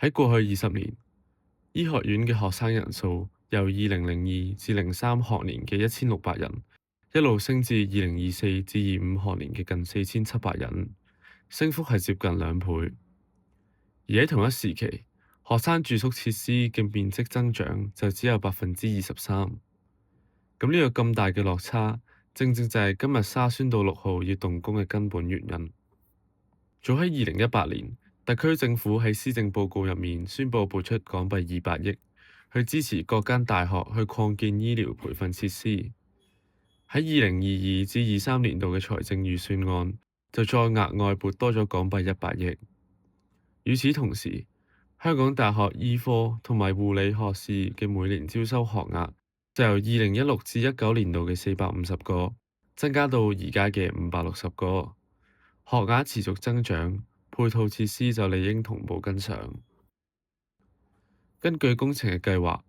喺過去20年，醫學院嘅學生人數由2002至03學年嘅1600人，一路升至2024至25學年嘅近4700人，升幅係接近2倍。而喺同一時期，學生住宿設施嘅面積增長就只有23%。咁呢個咁大嘅落差，正正就係今日沙宣道6號要動工嘅根本原因。早喺2018年，特區政府喺施政報告入面宣布撥出港幣200億，去支持各間大學去擴建醫療培訓設施。喺2022至23年度嘅財政預算案，就再額外撥多咗港幣100億。與此同時，香港大學醫科同埋護理學士嘅每年招收學額，就由2016至19年度嘅450個，增加到而家嘅560個。學額持續增長，配套設施就理應同步跟上。根據工程嘅計劃，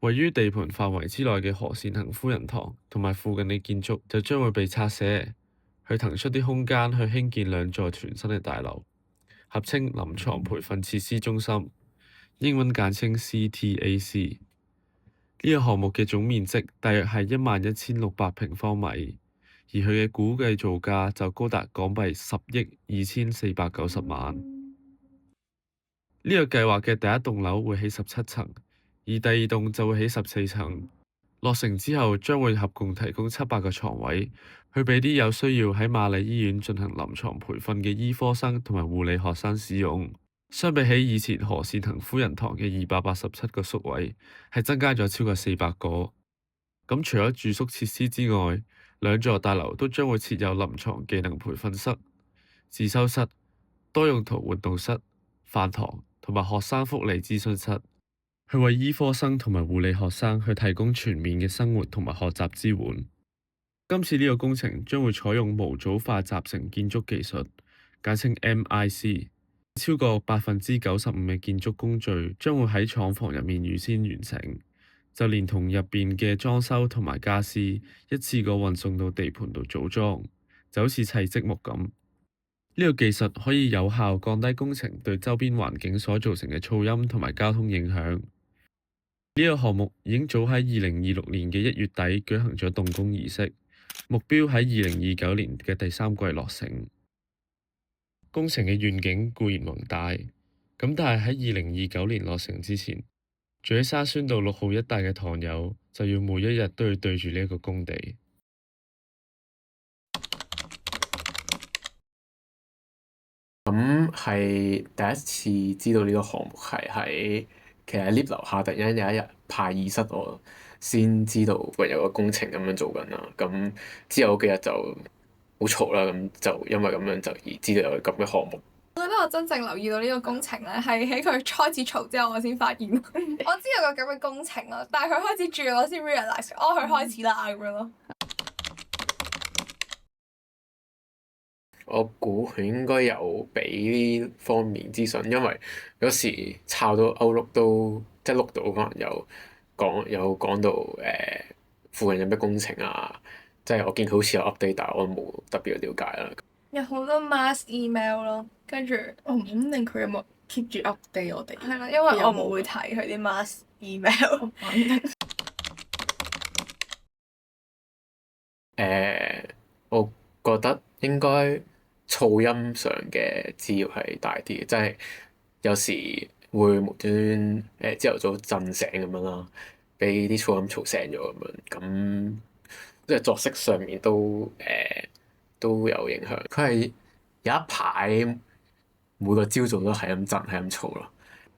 位於地盤範圍之內嘅何善衡夫人堂同埋附近嘅建築就將會被拆卸，去騰出啲空間去興建2座全新嘅大樓，合稱臨床培訓設施中心，英文簡稱 CTAC。呢個項目嘅總面積大約係11600平方米。而佢嘅估計造價就高達港幣10億2490萬。呢個計劃嘅第一棟樓會起17層，而第二棟就會起14層。落成之後將會合共提供700個床位，去俾啲有需要喺瑪麗醫院進行臨床培訓嘅醫科生同埋護理學生使用。相比起以前何善衡夫人堂嘅287個宿位，係增加咗超過400個。咁除咗住宿設施之外，2座大樓都將會設有臨床技能培訓室、自修室、多用途活動室、飯堂同埋學生福利諮詢室，去為醫科生同埋護理學生去提供全面嘅生活同埋學習支援。今次呢個工程將會採用模組化集成建築技術，簡稱 MIC， 超過95%嘅建築工序將會喺廠房入面預先完成。就連同入邊嘅裝修同埋家私，一次過運送到地盤度組裝，就好似砌積木咁。呢個技術可以有效降低工程對周邊環境所造成嘅噪音同埋交通影響。呢個項目已經早喺2026年嘅1月底舉行咗動工儀式，目標喺2029年嘅第3季落成。工程嘅願景固然宏大，咁但係喺2029年落成之前，住喺沙宣道6號一帶嘅堂友就要每一日都要對住呢一個工地。咁係第一次知道呢個項目係喺其實 lift 樓下突然間有一日派耳室，我先知道有個工程咁樣做緊啦。咁之後嗰幾日就好嘈啦，咁就因為咁樣就而知道有咁嘅項目。我覺得我真正留意到呢個工程咧，係喺佢開始嘈之後，我先發現。我知有個咁嘅工程啦，但係佢開始住，我先 realize，佢開始啦咁樣咯。我估佢應該有俾呢方面資訊，因為有時抄到 Outlook 都即係碌到可能有講到附近有咩工程啊，即係我見佢好似有 update，但係我冇特別嘅了解啦。有好多 mass email 咯，跟住我唔肯定佢有冇 keep 住 update 我哋。係啦，因為我冇會睇佢啲 mass email。我覺得應該噪音上嘅滋擾係大啲嘅，即係有時會無端端朝頭早震醒咁樣啦，俾啲噪音嘈醒咗咁樣，咁即係作息上面都有影響。佢係有一排每個朝早都係咁震，係咁嘈咯。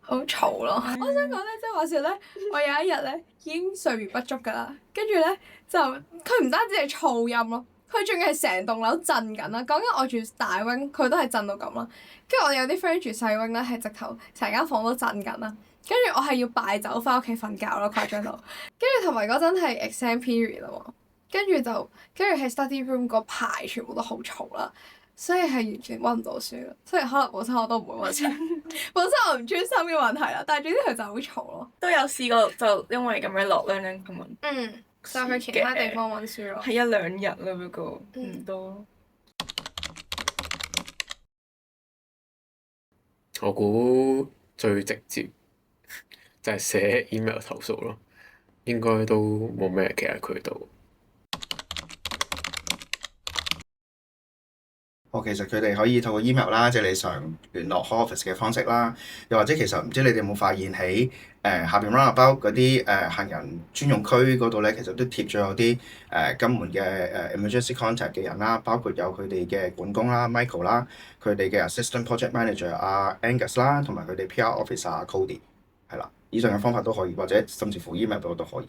好嘈咯！我想講咧，即係話説咧，我有一日咧已經睡眠不足㗎啦，跟住咧就佢唔單止係噪音咯，佢仲要係成棟樓震緊啦。講緊我住大 wing，佢都係震到咁啦。跟住我有啲 friend 住細 wing 咧，係直頭成間房都震緊啦。跟住我係要敗走翻屋企瞓覺咯，誇張到。跟住同埋嗰陣係 exam period 啦喎，跟住喺 study room 嗰排全部都好嘈啦。所以係完全溫唔到書咯，雖然可能本身我都唔會溫書，本身我唔專心嘅問題啦，但係總之佢就好嘈咯。都有試過就因為咁樣落兩咁樣。就去其他地方溫書咯。係1-2日啦，不過唔多。我估最直接就係寫 email 投訴咯，應該都冇咩其他渠道。其實佢哋可以透過 email 啦，即係你常聯絡 Hall Office 嘅方式啦，又或者其實唔知你哋有冇發現喺下邊 roundabout 嗰啲行人專用區嗰度咧，其實都貼咗有啲金門嘅emergency contact 嘅人啦，包括有佢哋嘅管工啦 Michael 啦，佢哋嘅 assistant project manager 阿 Angus 啦，同埋佢哋 PR officer 阿 Cody 係啦，以上嘅方法都可以，或者甚至乎 email 都可以。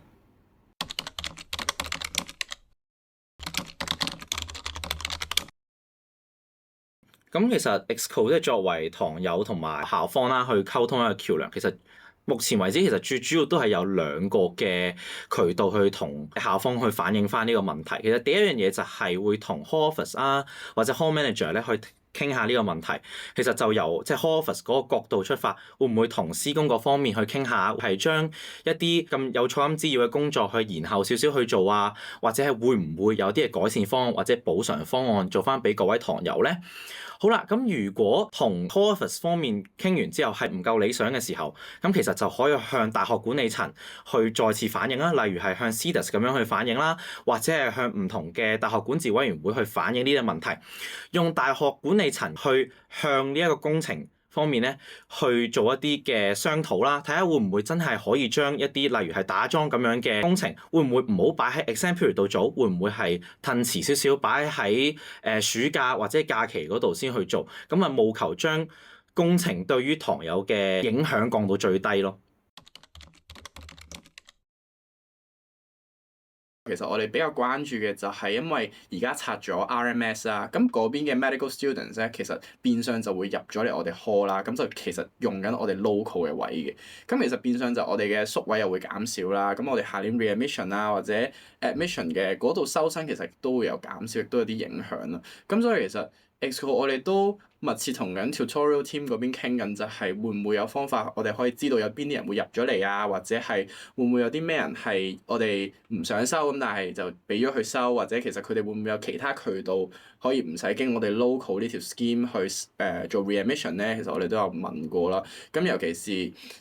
咁其實 Exco 即係作為堂友同埋校方啦，去溝通一個橋梁。其實目前為止，其實最主要都係有兩個嘅渠道去同校方去反映翻呢個問題。其實第一樣嘢就係會同 Hall Office 啊，或者 Hall Manager 咧去傾下呢個問題。其實就由即係 Hall Office 嗰個角度出發，會唔會同施工嗰方面去傾下，係將一啲咁有噪音滋擾嘅工作去延後少少去做啊，或者係會唔會有啲嘅改善方案或者補償方案做翻俾各位堂友咧？好啦，咁如果同 Hall Office 方面傾完之後係唔夠理想嘅時候，咁其實就可以向大學管理層去再次反映啦，例如係向 CDUS 咁樣去反映啦，或者係向唔同嘅大學管治委員會去反映呢啲問題，用大學管理層去向呢一個工程方面咧去做一啲嘅商討啦，睇下會唔會真係可以將一啲例如係打樁咁樣嘅工程，會唔會唔好擺喺 exam period 度做，會唔會係褪遲少少擺喺暑假或者假期嗰度先去做，咁啊務求將工程對於堂友嘅影響降到最低咯。其實我哋比較關注嘅就係因為而家拆咗 RMS 啦，咁嗰邊嘅 medical students 咧，其實變相就會入咗嚟我哋 hall 啦，咁就其實用緊我哋 local 嘅位嘅，咁其實變相就我哋嘅宿位又會減少啦，咁我哋下年 readmission 啊或者 admission 嘅嗰度收生其實都會有減少，亦都有啲影響啦，咁所以其實Exco 我哋都密切同緊 tutorial team 嗰邊傾緊，就係會唔會有方法我哋可以知道有邊啲人會入咗嚟啊，或者係會唔會有啲咩人係我哋唔想收咁，但係就俾咗佢收，或者其實佢哋會唔會有其他渠道可以唔使經我哋 local 呢條 scheme 去做 readmission 咧？其實我哋都有問過啦。咁尤其是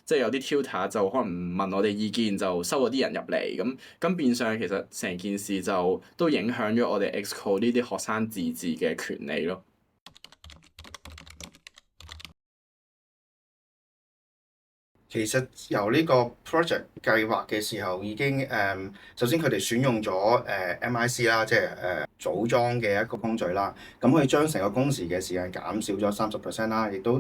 即係有啲 tutor 就可能唔問我哋意見就收咗啲人入嚟，咁變相其實成件事就都影響咗我哋 Exco 呢啲學生自治嘅權利咯。其實由呢個 project 計劃嘅時候已經首先佢哋選用咗MIC 啦，即係組裝嘅一個工序啦，咁可以將成個工時嘅時間減少咗30% 啦，亦都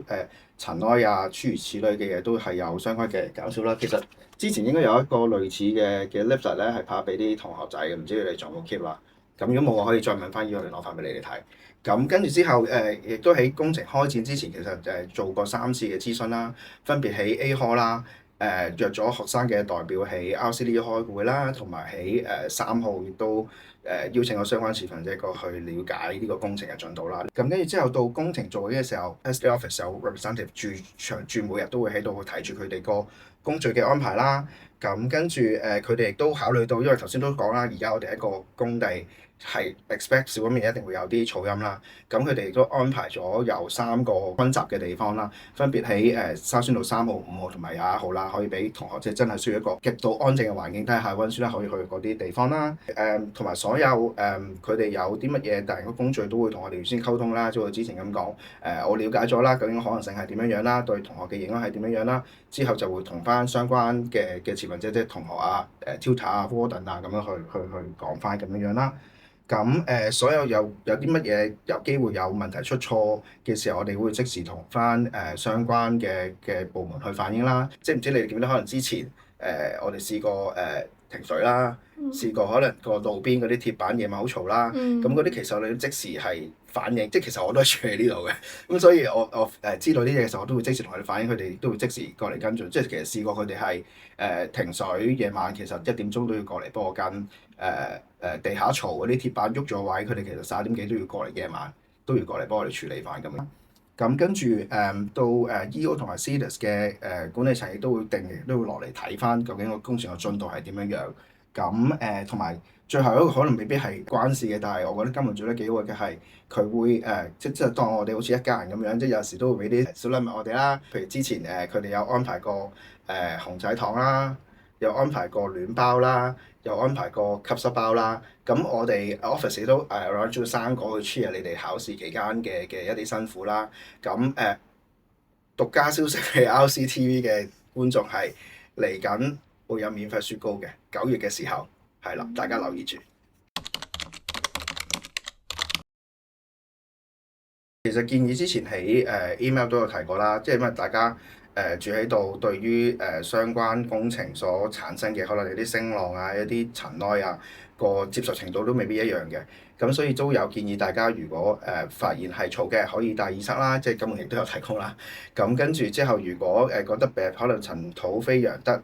塵埃啊諸如此類嘅嘢都係有相關嘅減少啦。其實之前應該有一個類似嘅 leaflet 咧係拍俾啲同學仔嘅，唔知你哋仲有冇 keep 啦？咁如果冇，我可以再問翻呢個聯絡翻俾你哋睇。咁跟住之後，亦都喺工程開展之前，其實做過3次嘅諮詢啦，分別喺 A Hall 啦，約咗學生嘅代表喺 RCD 開會啦，同埋喺3號亦都邀請咗相關持份者過去了解呢個工程嘅進度啦。咁跟住之後到工程做嘅時候 ，SD Office 有 representative 長駐每日都會喺度睇住佢哋個工序嘅安排啦。咁跟住佢哋亦都考慮到，因為頭先都講啦，而家我哋一個工地係 expect 少方面一定會有啲噪音啦。咁佢哋亦都安排咗有3個溫習嘅地方啦，分別喺沙宣道3號、5號同埋21號啦，可以俾同學即係真係需要一個極度安靜嘅環境底下溫書啦，可以去嗰啲地方啦。同埋所有佢哋有啲乜嘢大型嘅工序都會同我哋預先溝通啦，即係我之前咁講我了解咗啦，究竟可能性係點樣樣啦，對同學嘅影響係點樣樣啦，之後就會同翻相關嘅持份者即係同學啊、tutor 啊、warden 啊咁樣去講翻咁樣樣啦。咁所有有啲乜嘢有機會有問題出錯嘅時候，我哋會即時同翻相關嘅部門去反映啦。即係唔知你哋記唔記得可能之前我哋試過停水啦，試過可能個路邊嗰啲鐵板夜晚好嘈啦，咁嗰啲其實我哋都即時係反映，即係其實我都係住喺呢度嘅，咁所以我知道呢啲嘢嘅時候，我都會即時同佢哋反映，佢哋都會即時過嚟跟進。即係其實試過佢哋係停水夜晚，其實1點鐘都要過嚟幫我跟地下嘈嗰啲鐵板喐咗位，佢哋其實11點幾都要過嚟，夜晚都要過嚟幫我哋處理翻咁樣。咁跟住到EO 同埋 CDUS 嘅管理層亦都會定期都會落嚟睇翻究竟個工程嘅進度係點樣樣。咁同埋最後一個可能未必係關事嘅，但係我覺得今日做得幾好嘅係佢會即係當我哋好似一家人咁樣，即係有時都會俾啲小禮物我哋啦。譬如之前佢哋有安排過熊仔糖啦，有安排過暖包啦，有安排過吸濕包啦。咁我哋 office 都攞咗生果去 cheer 你哋考試期間嘅一啲辛苦啦。咁獨家消息係 RCTV 嘅觀眾係嚟緊會有免費雪糕嘅，9月嘅時候係啦，大家留意住。其實建議之前喺email 都有提過啦，即係因為大家住喺度，對於相關工程所產生嘅可能有啲聲浪啊、一啲塵埃啊，個接受程度都未必一樣嘅。咁所以都有建議大家，如果發現係嘈嘅，可以戴耳塞啦，即係今日亦都有提供啦。咁跟住之後，如果覺得可能塵土飛揚得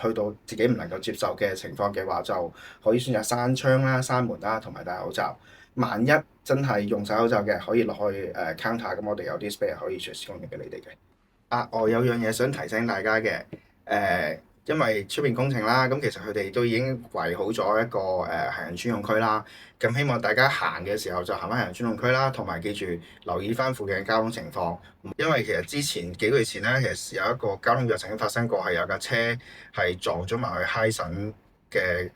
去到自己唔能夠接受嘅情況嘅話，就可以選擇閂窗啦、閂門啦，同埋戴口罩。萬一真係用晒口罩嘅，可以落去counter，咁我哋有啲 spare 可以隨時供應俾你哋嘅。我有樣嘢想提醒大家嘅，因為出邊工程啦，咁其實佢哋都已經圍好咗一個行人專用區啦。咁希望大家行嘅時候就行翻行人專用區啦，同埋記住留意翻附近嘅交通情況。因為其實之前幾個月前咧，其實有一個交通意外曾經發生過，係有架車係撞咗埋去嗨神嘅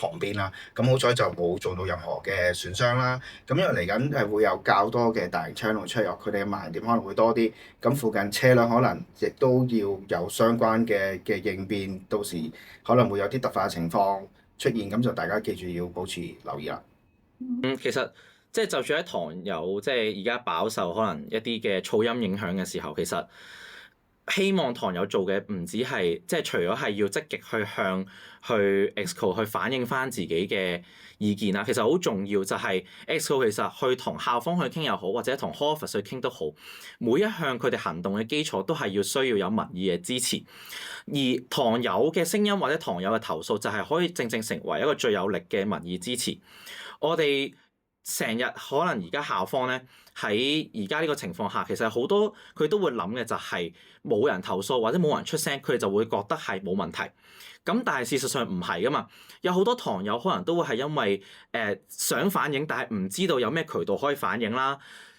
旁邊啦，咁好彩就冇做到任何嘅損傷啦。咁因為嚟緊係會有較多嘅大型車輛出入，佢哋嘅盲點可能會多啲，咁附近車輛可能亦都要有相關嘅應變，到時可能會有啲突發情況出現，咁就大家記住要保持留意啦。其實即係就算喺堂友即係而家飽受可能一啲嘅噪音影響嘅時候，其實希望堂友做嘅唔止係即係除咗係要積極去 Exco 去反映翻自己嘅意見啦，其實好重要就係 Exco 其實去同校方去傾又好，或者同 Office 去傾都好，每一項佢哋行動嘅基礎都係需要有民意嘅支持，而堂友嘅聲音或者堂友嘅投訴就係可以正正成為一個最有力嘅民意支持。我哋成日可能而家校方咧喺而家呢個情況下，其實好多佢都會諗嘅就係冇人投訴或者冇人出聲，佢哋就會覺得係冇問題。咁但係事實上唔係噶嘛，有好多堂友可能都會係因為想反映，但係唔知道有咩渠道可以反映啦。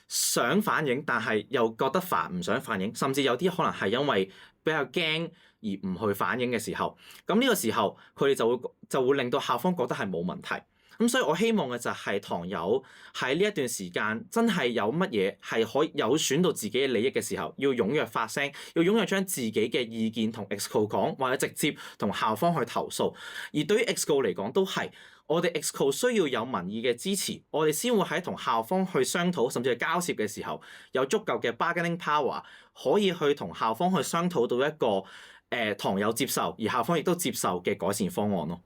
想反映，但係又覺得煩，唔想反映，甚至有啲可能係因為比較驚而唔去反映嘅時候，咁呢個時候佢哋就會令到校方覺得係冇問題。咁所以我希望嘅就係堂友喺呢一段時間真係有乜嘢係可以有損到自己嘅利益嘅時候，要踴躍發聲，要踴躍將自己嘅意見同 Exco 講，或者直接同校方去投訴。而對於 Exco 嚟講都係，我哋 Exco 需要有民意嘅支持，我哋先會喺同校方去商討甚至係交涉嘅時候，有足夠嘅 bargaining power，可以去同校方去商討到一個堂友接受，而校方亦都接受嘅改善方案咯。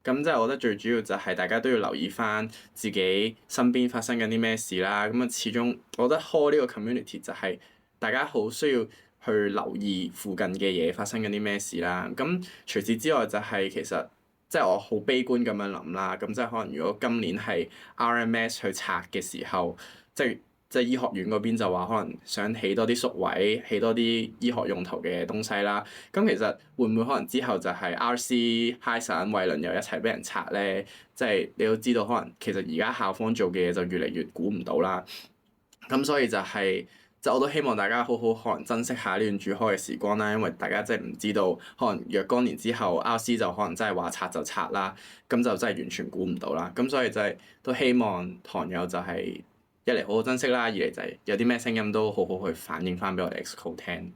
咁即係我覺得最主要就係大家都要留意翻自己身邊發生緊啲咩事啦。咁啊，始終我覺得開呢個 community 就係大家好需要去留意附近嘅嘢發生緊啲咩事啦。咁除此之外就係其實即係我好悲觀咁樣諗啦。咁即係可能如果今年係 RMS 去拆嘅時候，即係醫學院嗰邊就話可能想起多啲宿位，起多啲醫學用途嘅東西啦。咁其實會唔會可能之後就係 RC、嗨神、衛倫又一齊俾人拆咧？即係你都知道，可能其實而家校方做嘅嘢就越嚟越估唔到啦。咁所以就係即係我都希望大家好好可能珍惜下呢段住開嘅時光啦，因為大家真係唔知道，可能若干年之後 RC 就可能真係話拆就拆啦，咁就真係完全估唔到啦。咁所以就係都希望堂友就係一嚟好好珍惜啦，二嚟就係有啲咩聲音都好好去反映翻俾我哋 Exco 聽。